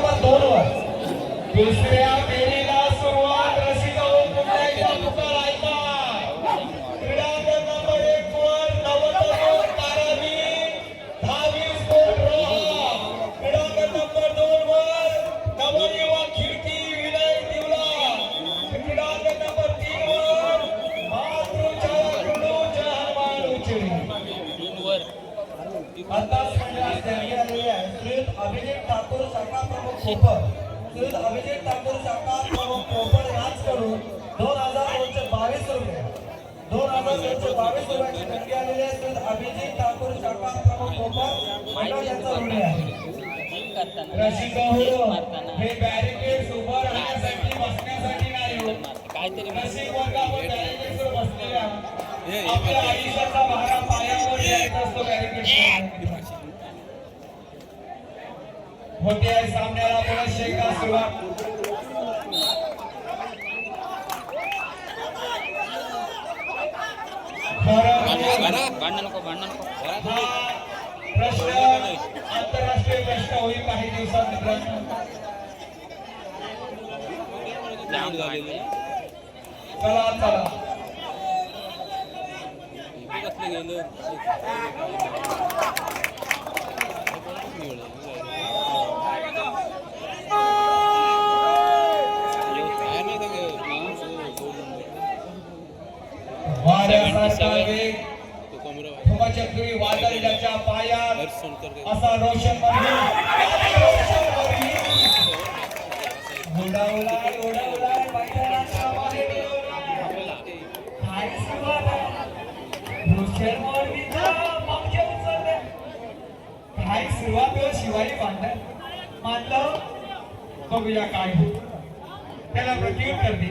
क्रमांक 2 वर दुसऱ्या फेरीला सुरुवात रसिका हो पुण्याचा पुकार ऐका क्रीडांगण नंबर 1 वर नवतरुण तारावी 10-20 फूट रोहा क्रीडांगण नंबर 2 वर नवयुवक कीर्ती विनय तिवला क्रीडांगण नंबर 3 वर मातृछाया गुरु जहमान उचडी आता मंडळात झाली आहे श्री अभिजित ठाकूर शाखा प्रमुख कोपर श्री अभिजित ठाकूर शाखा प्रमुख कोपर याच करून 2222 रुपये 2222 रुपयाची नक्की आलेली आहे श्री अभिजित ठाकूर शाखा प्रमुख कोपर मंडळ यांचा ऋण आहे रसिक हे बॅरिकेड्स उभं राहण्यासाठी बसण्यासाठी नाही हो काहीतरी रसिक वर्ग आपण बॅरिकेड्स वर बसलेले आहोत आपल्या आयुष्याचा भारा पायावर घ्यायचा असतो बॅरिकेड्स होते आहे सामन्याला पुन्हा शेका सुरुवात प्रश्न आंतरराष्ट्रीय प्रश्न होईल काही दिवसात मित्रांनो चला चला चक्री वादळ ज्याच्या पायात असा रोशन काय सुरुवात शिवाजी मानलं बघूया काय त्याला प्रत्युत्तर दे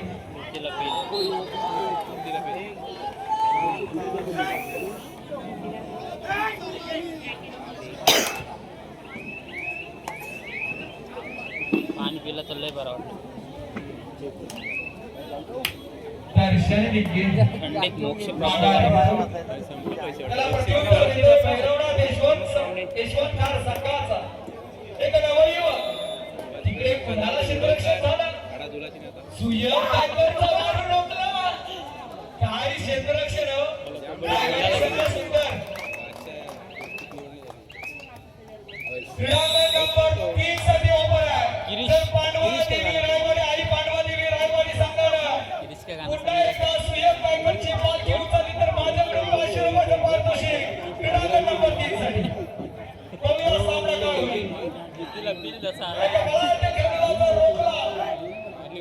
पाणी पिलं तर लय बरं वाटतं दर्शन खंडित मोक्ष यशवंतकार सरकारचा एक नवयुवक तिकडे कुणाला क्षेत्ररक्षण झालं सुयोग टायगरचा वारू रोखला काय क्षेत्ररक्षण सुंदर क्रीडांगण नंबर 3 साठी ओपन आहे पांडवा देवी रायवाडी आई पांडवा देवी रायवाडी संघाला पुन्हा एकदा सुयोग टायगरची पालखी उचलली तर माझ्याकडे 500 रुपयाचं पारितोषिक क्रीडांगण नंबर 3 साठी बघूया सामना काय होईल तिला बिल जसा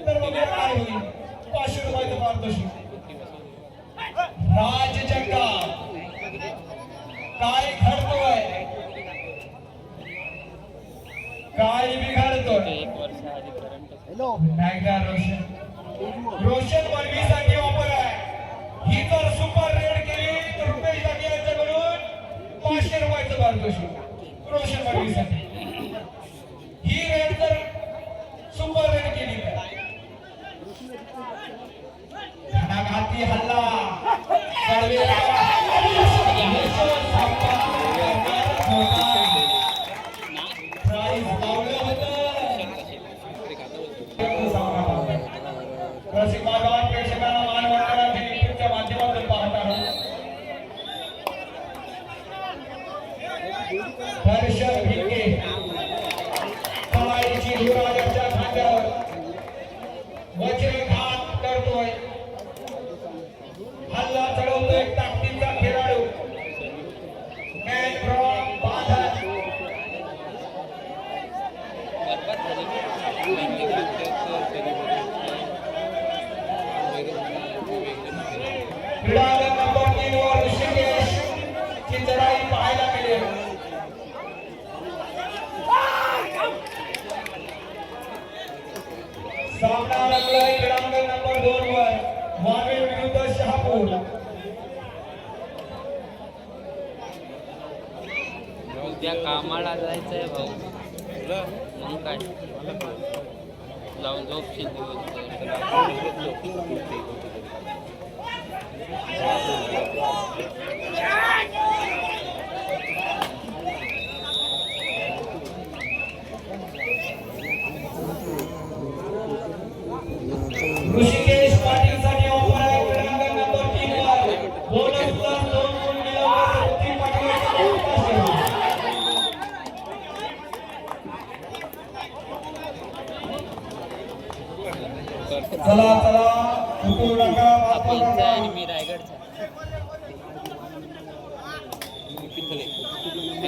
तर बघूया काय होईल 500 रुपयाचं पारितोषिक राज जगताप काय घडतोय काय बिघडतोय एक वर्ष आधी करंट नायगार रोशन वर्गीसाठी ऑफर आहे ही जर सुपर रेड केली तर रुपेश दागे यांच्याकडून 500 रुपयाचं पारितोषिक रोशन वर्गीसाठी ही रेड जर सुपर रेड केली घाती हल्ला रसिक बांधवांनो प्रेक्षकांना मानवंदना टीव्हीच्या माध्यमातून पाहताना दर्शन भिके कमाईची युवराजाच्या खांद्यावर वज्रघात करतोय हल्ला चढवतोय ताकदीचा खेळाडू मॅन फ्रॉम बांधर क्रीडांगण नंबर 3 वर ऋषिकेश ची लढाई पाहायला मिळेल सामना रंगलाय क्रीडांगण नंबर 2 वर वावे विरुद्ध शहापूर उद्या कामाला जायचंय भाऊ मग काय जाऊन झोपशील चला चला उठू नका हा वापरू पेनचा आहे आणि नका. मी रायगडचा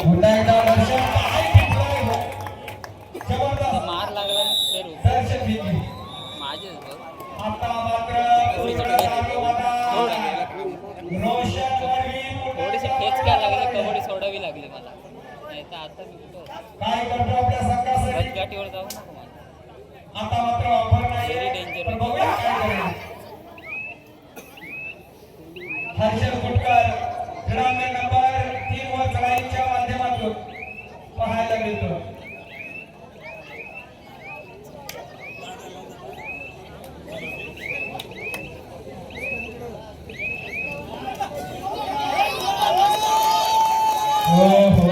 पुन्हा एकदा दर्शन काय घेतलंय हो? जबरदस्त मार लागला ना फेर होतो दर्शन घेतली. माझेच बघ आता मात्र पूर्ण चालू होता. रोशन वरवी पुन्हा थोडीशी ठेच काय लागली कबड्डी सोडावी लागली मला नाही तर आता मी कुठं काय करतो आपल्या संघासाठी. गाठीवर जाऊ नको मला आता मात्र ऑफर नाही Very danger. पण बघूया काय करेल. हर्षल फुटकर क्रीडांगण नंबर 3 वर चढाईच्या माध्यमातून पाहायला मिळतो. हो हो हो.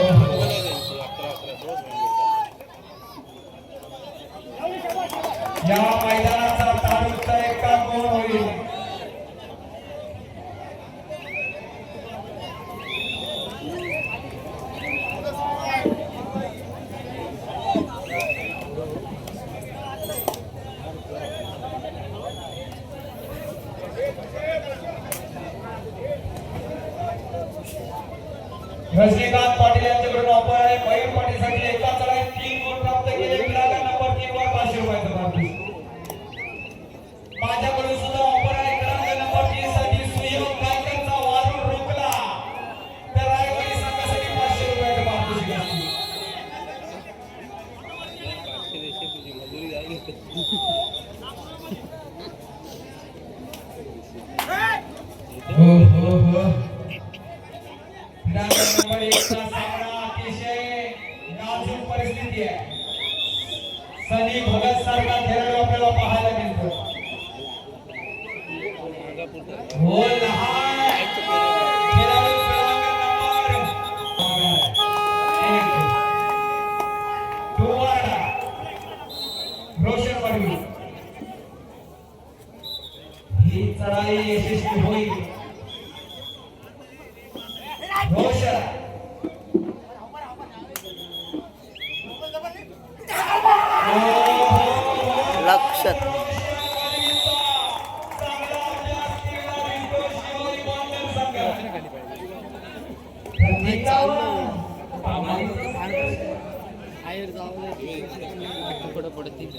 या मैदानाचा तालुका एका कोण होईल. रजनीकांत पाटील यांच्याकडून ऑफर आहे. मयूर पाटीलसाठी एका चढाईत 3 गुण प्राप्त केले. क्रीडांगण नंबर 3 वर 500 रुपयाचं पारितोषिक. माझ्याकडून सुद्धा ऑफर आहे. क्रीडांगण नंबर 3 साठी सुयोग गायकरचा वारून रोखला तर रायगडी संघासाठी 500 रुपयाचं पारितोषिक असतील. हो हो हो. क्रीडांगण नंबर 1 चा सामना अतिशय नाजूक परिस्थिती आहे. सनी भगत सारखा खेळाडू आपल्याला पाहायला मिळतो. हो लहान खेळाडू क्रीडांगण नंबर 1 रोशन वरवी. ही चढाई यशस्वी होईल. रोशन लक्षात पुढं पडतील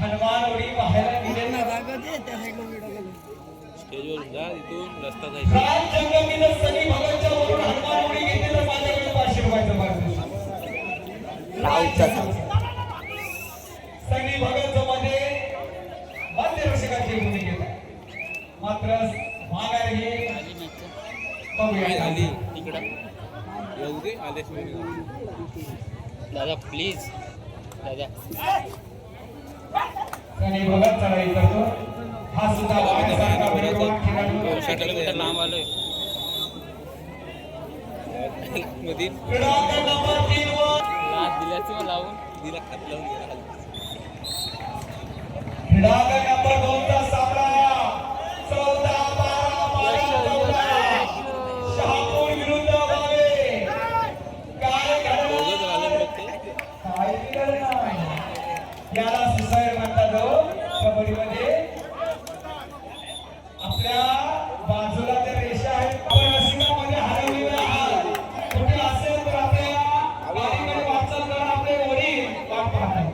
हनुमान उडी पाहायला मिळेल. स्टेजवर जा तिथून रस्ता राज जंगमीनं सनी भगतच्या वरून हनुमान उडी घेतली तर माझ्याकडे 500 रुपयाचं पारितोषिक. राऊतचा सनी भगत मध्ये मध्यरक्षकाची भूमिका आहे. मात्र माघार घे माझी मॅच बघूया. आली तिकडं येऊ दे आलेच दादा प्लीज दादा सनी भगत चढाई करतो. हा सुद्धा वाघसारखा वेगवान खेळाडू. कुठं लांब आलोय मध्ये क्रीडांगण नंबर 3 वर लाच दिल्याचं मग लावून दिला खात लावून गेला क्रीडांगण नंबर 2 चा सामना 14-12 शहापूर विरुद्ध वावे. काय दोघंच घडलं? आले मग ते काय घडलं? याला सुसाईड म्हणतात हो कबड्डीमध्ये. आपल्या बाजूला त्या रेषा आहेत पण रसिकामध्ये हरवलेल्या आहात. कुठे असेल तर आपल्या वारीकडे वाटचाल करा. आपले वडील वाट पाहतात.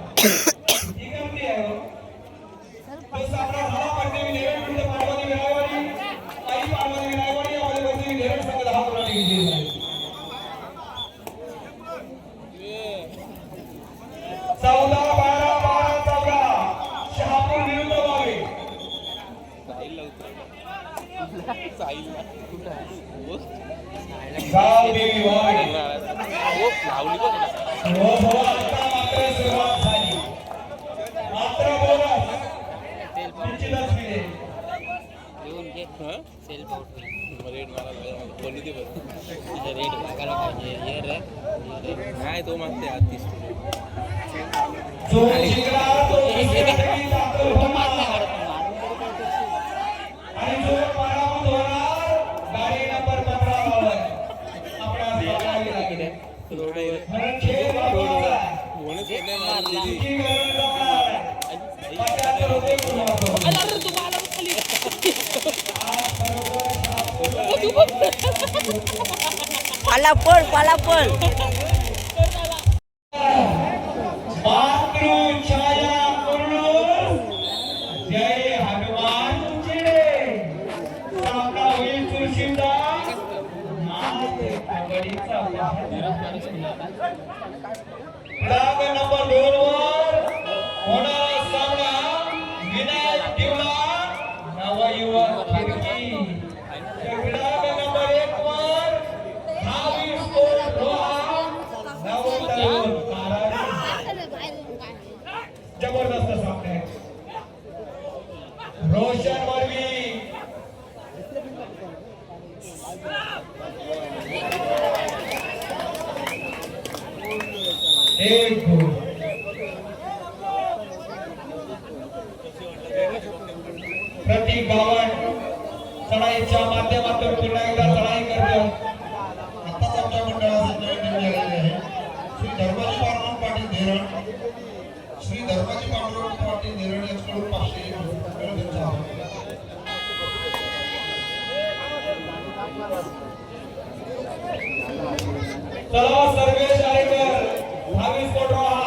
ही गमती आहे हो. तो सामना झाला पंढरी नेरळ विरुद्ध पार्वती विरायवाडी. आई पार्वती विरायवाडी या मध्ये नेरळ संघ 10 गुणांनी विजयी झाले. 14-12 शहापूर विरुद्ध वावे. साईला उतरवलं साईला गाव देवी वावे. लावली बघ हो हो. आता मात्र सुरुवात झाली. मात्र बोनस सेल्फ आउट निश्चितच मिळेल. लिहून घे हं सेल्फ आउट होईल रेड मारा कोणी ते बघ तुझं रेड बघायला पाहिजे ये रे नाही तो मागते आतीस जो जिंकला तो विजयासाठी दाखल होणार. आणि जो पराभूत होणार गाडी नंबर 15 वर आपणास बघावी लागेल. कारण खेळ बाजूला कोणच येत नाही मारून मारला. दिली. की करून जमणार. 75 रुपये किलो होतो. अरे तू मला खाली आज बरोबर पालापळ मातृछाया कुर्णूर, जय हनुमान चिडे. सामना होईल चुरशीचा. नाद कबड्डीचा डाग नंबर 2 वर होणारा सामना विनायक दिवला नवयुवक खिडकी. डाग नंबर 1 वर हावी स्पोर्ट रोहा नवतरुण काराडी. जबरदस्त सामना आहे. रोशन वर्वी एक गोल. प्रतीक गावण चढाईच्या माध्यमातून पुन्हा एकदा चढाई करतो. आताच आमच्या मंडळाचे जॉईन झालेले आहे श्री धर्माजी पांडुरंग पाटील धेरण. श्री धर्माजी पांडुरंग पाटील धेरण यांच्याकडून 500 रुपये त्यांचा आहे. चला सर्वेश आरेकर हावी स्पोर्ट रोहा.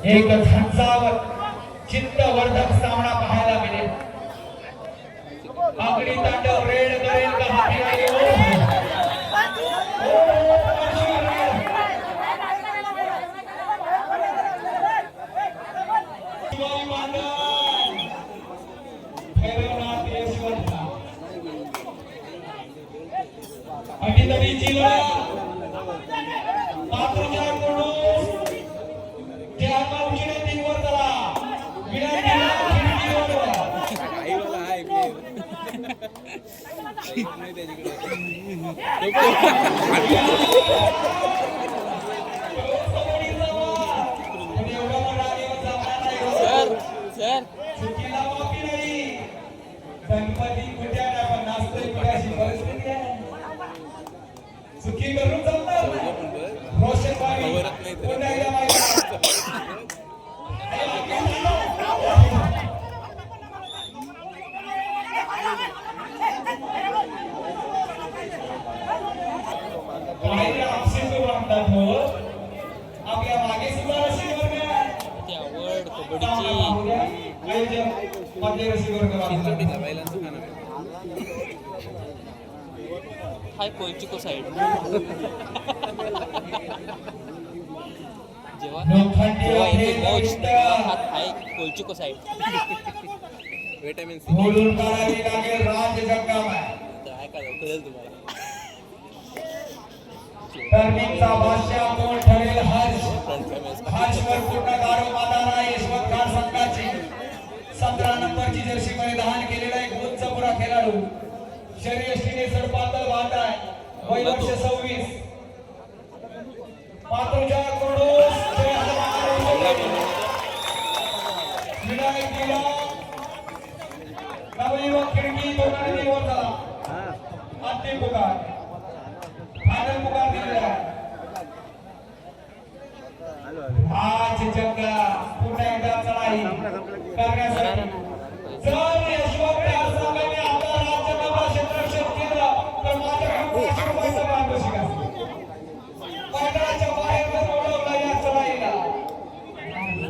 एक झंझावत चित्तवर्धक सामना पाहायला मिळेल. आगरी तांडव रेड करेल का हाती लागेल. शिवाजी मांडण भैरवनाथ यशवंत अटीतडीची लढत. मातृच्या कडून जयमा उशिरे 3 वर चला. विनंतीला खिडकीवर. आईवाला आहे प्लेयर. नाही त्याच्याकडे. कबड्डीचा वार. पण एवढा मोठा दिवस जमणार नाही हो. सर चुकीला माफी नाही. गणपती कुठे नाही पण नाचतोय कुठे अशी परिस्थिती आहे. चुकी करून जमणार नाही. रोशन भाई खबरच नाही तर. पुन्हा एकदा मैदानात. काही आपसी सुरू म्हणतात हो. आपल्या मागे सुद्धा रशी वर्ग आहे. ती आवड सामना कबड्डीची. पाहूया. आयोजक मध्य रशी वर्ग वाचतात. चिंचोटीचा बैलांचं खाणं आहे. हाय कोलचिको साईड जेव्हा लोखंडी जेव्हा आहे, येतो मौज लोखंड. तेव्हा हात हाय कोलचिको साईड. Vitamin C. बोलून काढावी लागेल. राज जगदाम आहे. तर ऐका कळेल तुम्हाला. टर्निंगचा बादशाह कोण ठरेल. फ्रंटचा मॅच. हर्षवर पूर्ण गारो मैदान आहे. यशवंत खान संघाची 17 नंबरची जर्सी परिधान केलेला एक उंचपुरा खेळाडू. शरीरयष्टीने सडपातळ बांध आहे. वय वर्ष 26. पात्रोजा कडूस जय हनुमान. विनायक दिला नवयुवक खिडकी दोघांनी निवड झाला. अंतिम पुकार फायनल पुकार दिलेला आहे. आज जंगा पुन्हा एकदा चढाई करण्यासाठी जर यशवंत संघाने आपला राज्यभर क्षेत्ररक्षण केलं तर माझ्याकडे 500 रुपयाचा पारितोषिक असेल. मैदानाच्या बाहेर जर उडवलं या चढाईला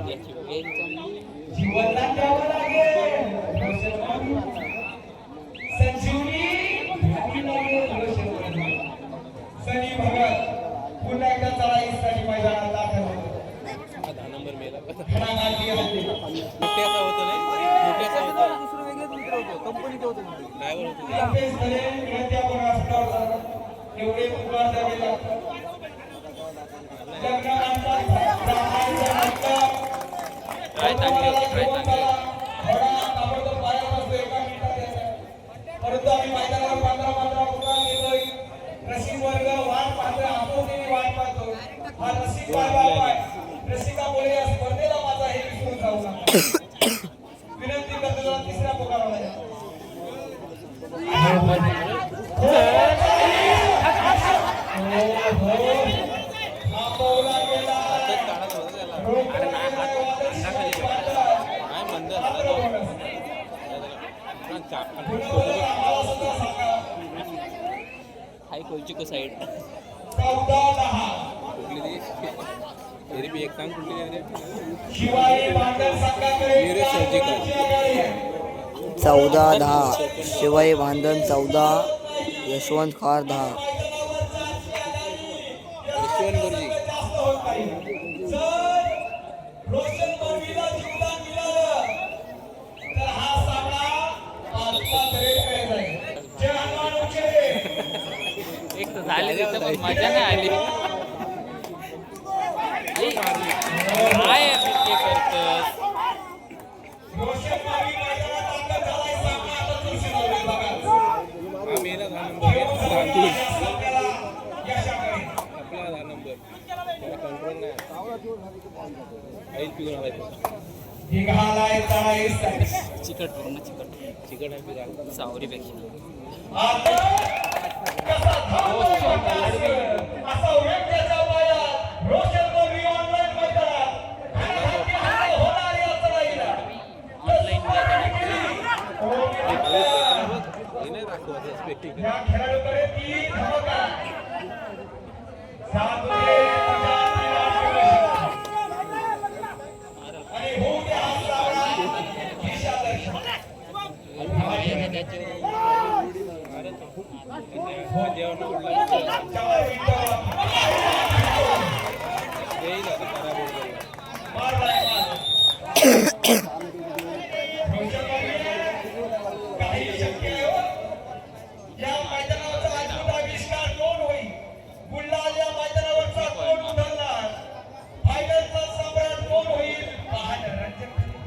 याची वेळ चांगली. जीवनदान द्यावं लागेल. संजीवनी घ्यावी लागेल. सनी भगत पुन्हा एकदा चढाईसाठी मैदानात दाखल होतो. 10 नंबर मेला. घणाघाती हल्ले. मोठ्याचा होतो नाही. मोठ्याचा होता. ड्रायव्हर होतो. आपले स्थळे विनंती आपण रस्त्यावर जातो. एवढे पुकार द्यावे लागतात. लग्नानंतर ब्राह्मणांच्या नंतर ट्राय चांगली होती, ट्राय चांगली होती. थोडा ताबडतोब पाया बसतो. 1 मिनिटात यायचं. परंतु आम्ही मैदानावर 15 पुकार घेतोय. रसिक वर्ग वाट पाहतोय. आपुलकीने वाट पाहतो. हा रसिक बायबाप आहे. रसिकामुळे या स्पर्धेला माझा हे विसरून जाऊ नका. विनंती करतो आम्हाला सुद्धा सांगा. हाय कोलचिको साईड 14-10 कुठली ती तरी बी एक सांग कुठली रे शिवाई भांडण संघाकडे वीर सर्जिकल. आघाडी आहे. 14-10 शिवाई भांधन 14 यशवंत खार 10. यशवंत गुरुजी जास्त होत नाही. जर रोशन बर्वीला जीवदान मिळालं तर हा सामना 5-5 रेडकडे जाईल. जय हनुमान उचेरे. एक तर झाली तिथं पण मजा नाही आली काय ते करतस रोशन बर्वी मैदानात दाखल झालाय. सामना आता सुरू होईल बघा. हा मेला 10 नंबर तांदूळ या सामन्याला यशाकडे. आपला 10 नंबर त्याला कंट्रोल नाही आईच पिऊन आलाय तो. निघालाय तळाईसाठी. चिकट पूर्ण चिकट चिकट आहे पिऊन सावरीपेक्षा आता कसा धावतो असा वेग त्याच्या पायात. रोशन बर्वी ऑनलाईन मैदानात होणार या तळाईला. हे नाही दाखवायचं स्पेक्टिकल. या खेळाडूकडे ती धमक आहे. साधुरे आणि होऊ द्या हा सामना दिशादर्शक. जेवण कुठला जवळ विंडोवर येईल आता खराब होईल. मार बाय मार. रोशन बर्वी काही शक्य आहे हो. या मैदानावरचा अद्भुत आविष्कार कोण होईल? गुल्हाल या मैदानावरचा कोण उधळणार? फायनलचा सम्राट कोण होईल? पाहणं रंजक ठरेल.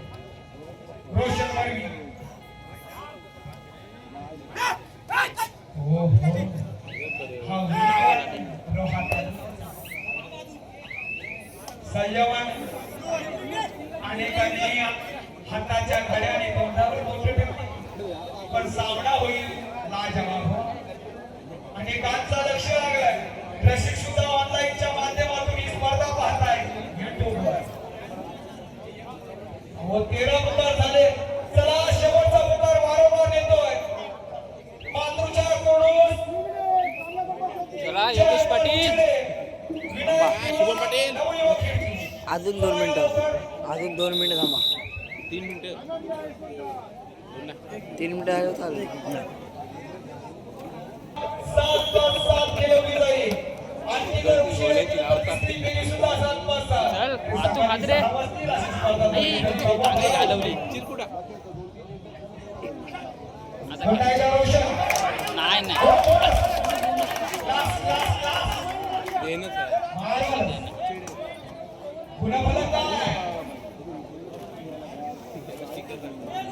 रोशन बर्वी. हो हो. हा रोहात संयमन. अनेकांनी हाताच्या घड्याने तोंडावर बोटे ठेवली पण सामना होईल लाजवाब हो. अनेकांचं लक्ष लागलंय. रसिक सुद्धा ऑनलाईनच्या माध्यमातून ही स्पर्धा पाहताय युट्यूबवर. व 13 पुकार झाले. चला शेवटचा पुकार वारंवार नेतोय. मातृच्या कडून चला योगेश पाटील शुभम पाटील अजून 2 मिनिटं थांबा. 3 मिनिटं 3 मिनिटं झालं चालू. 7-7 केली जाईल. आणखी जर उशीर केली सुद्धा 7-5 चल आतू हादरे चांगली घालवली चिरकुटा आता नाही नाही देणंच आहे.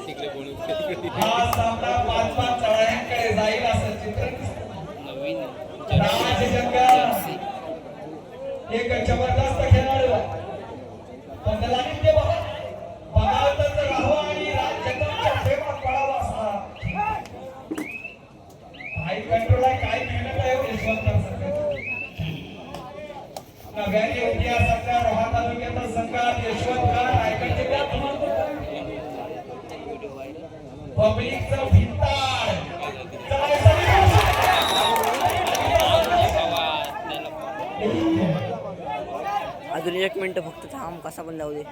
तिकडे बोलून हा सामना 5-5 चढायांकडे जाईल असं चित्र नवीन रामाचे जर्सी एक जबरदस्त खेळाडू पण त्याला नित्य बघावतच राहावं आणि राज्याच्या प्रेमात पडावं असा काय कंट्रोल आहे, काय मेहनत आहे यशवंत नव्याने इतिहासातल्या रोहा तालुक्याचा संघात यशवंत खान रायगड जिल्ह्यात पब्लिकचं भिंताड अजून 1 मिनिटं फक्त थांब. कसा पण लावू दे.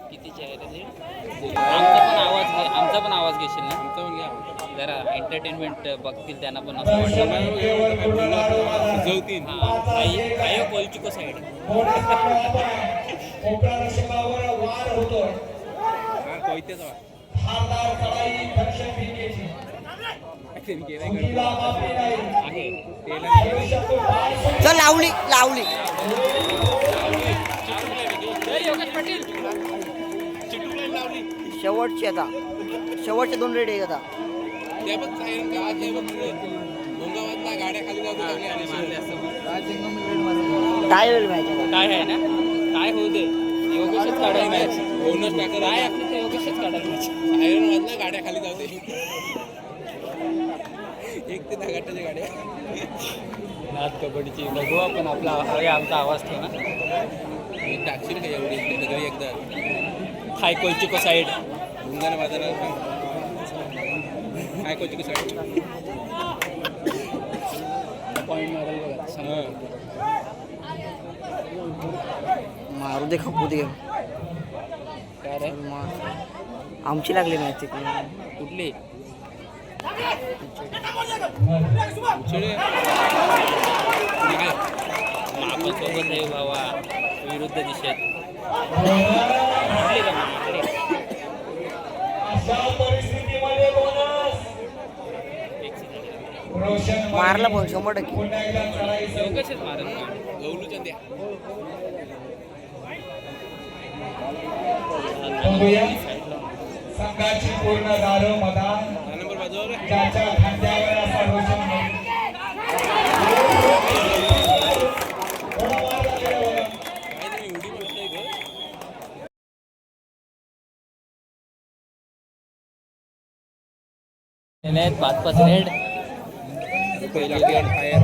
किती चेहरे ते आमचा पण आवाज घेशील ना. आमचा पण घ्या जरा एंटरटेनमेंट बघतील त्यांना पण असं वाटतं. सजवतीन. हाय कोलचिको साईड कोकणा रशिकावर वार होतोय. हा कोयत्याचा धारदार कढाई दक्षिण भिंतीची चुकीला माफी नाही. आहे आयुष्यातून बाळ सोडून चल लावली योगेश पाटील शेवटचे 2 रेड आहे आता. त्या बघ सायरन का आज बघ डोंगावातला गाड्या खाली जाऊ काय वेळ व्हायचा. काय आहे ना काय होऊ दे योगेशच काढायला मॅच बोनस टाकत काय असलं तर योगेशच काढायला मॅच. सायरन वाजला गाड्या खाली जाऊ दे 1 ते 10 गाड्याच्या गाड्या नाद कबड्डीची बघू आपण आपला आमचा आवाज ठेव ना. टाकशील का एवढी सगळी एकदा हाय कोलचिको साईड भुंगाने बाजारात काय कोची की साईड पॉईंट मारायला बघा समोर. मारू दे खपू दे काय रे आमची लागली मॅच तिकडे. कुठली चिडे आपण सोबत आहे बाबा विरुद्ध दिशेत. कुठली का मारली? अशा परिस्थितीमध्ये बोनस रोशन मारला पण 100%. पुन्हा एकदा चढाई सुरू. कशीच मारत नाही. गवलू चंद्या बघूया संघाची पूर्ण दारो मैदान नंबर बाजूवर रे. ज्याच्या खांद्यावर असा रोशन थोडा मार लागलेला बघा. काय तुम्ही उडी मारताय ग आहेत 5-5 रेड पहिला गेट फायर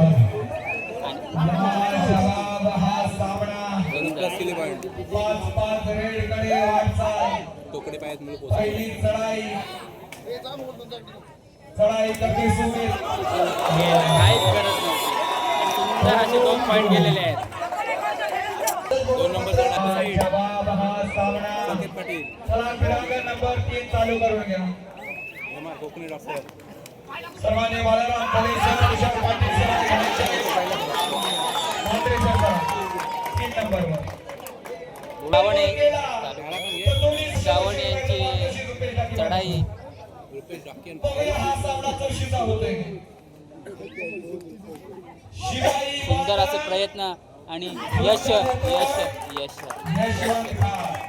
जवाब हा सामना प्लस केले पॉईंट 5-5 रेड कडे वाटचाल. तोकडे पायात मुळे पोहोचले पहिली चढाई करते सुमित. काहीच गरज नव्हती. सुंदर असे 2 पॉईंट गेलेले आहेत. 2 नंबर साईड जवाब हा सामना. संकेत पाटील चला क्रीडांगण नंबर 3 चालू करून घ्या. एमा कोकणी डॉक्टर सर्वांनी बाळाराम कले सर, तुषार पाटील सर, म्हात्रे सर करा. 3 नंबरवर. गावणे गेला. चालू. तर तुम्ही गावणे यांची चढाई रुपेश डॉक्टर बघूया हा सामना चौशीचा होतोय. शिवाई सुंदर असे प्रयत्न आणि यश यश यश यशवंत खान.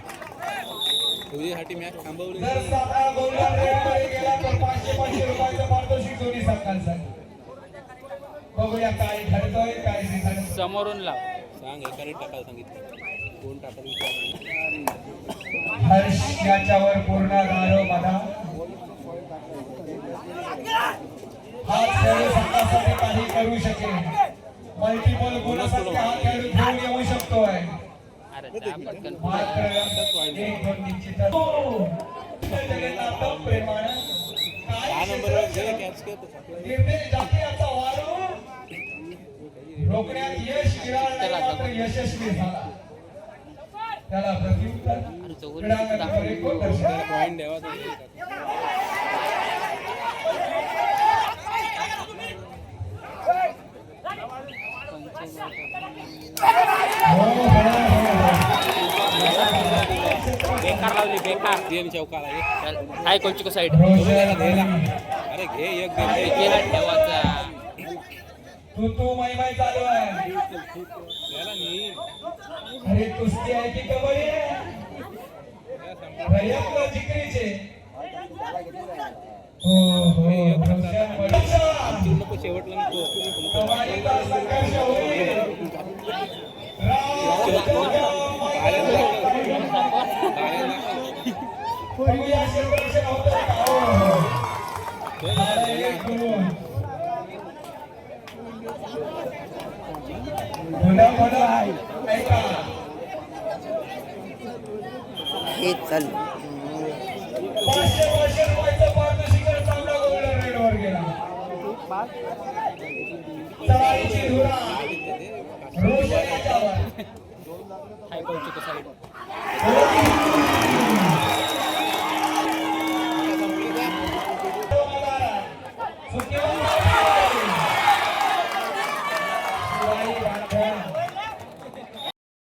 तुझ्यासाठी मॅच थांबवली जर सामना गोल्डन रेडमध्ये गेला तर 500 रुपयाचं पारितोषिक दोन्ही संघांसाठी. बघूया काय घडतोय काय दिसतंय. समोरून लाव. सांग एकाने टाकायला सांगितलं कोण टाकायला विचारलं हर्ष याच्यावर पूर्ण गारो बघा. हा खेळाडू संघासाठी काही करू शकेल. मल्टिपल गुणासाठी हा खेळाडू घेऊन येऊ शकतोय. अरे त्या पटकन मात्र एक गुण निश्चितच. जगन्नाथ प्रेमानं काय 6 नंबरवर जे कॅच केलं निर्देश जाती याचा वारू रोखण्यात यश मिळालं मात्र यशस्वी झाला. त्याला प्रत्युत्तर क्रीडांगणावर एक गोल दर्शक. पॉईंट द्यावा बेकार लावली बेकार. गेम चौकाला ये हाय कोचिको साईड अरे घे एक गेम केला ठेवायचा. तू मैमाई चालू आहे. याला नी अरे कुस्ती आहे की कबड्डी आहे. प्रयत्न जिकरीचे. हो रोशन बडीचा. नको शेवटला नको कमालीचा संघर्ष होईल. बघूया संघर्ष होतोय का? हो. आला एक गुण. गुन्हा ऐका. हे चल 500 रुपयाचं पारितोषिक सामना गोल्डन रेडवर गेला. चढाईची धुरा रोशन याच्यावर. हाय कोचिको साईड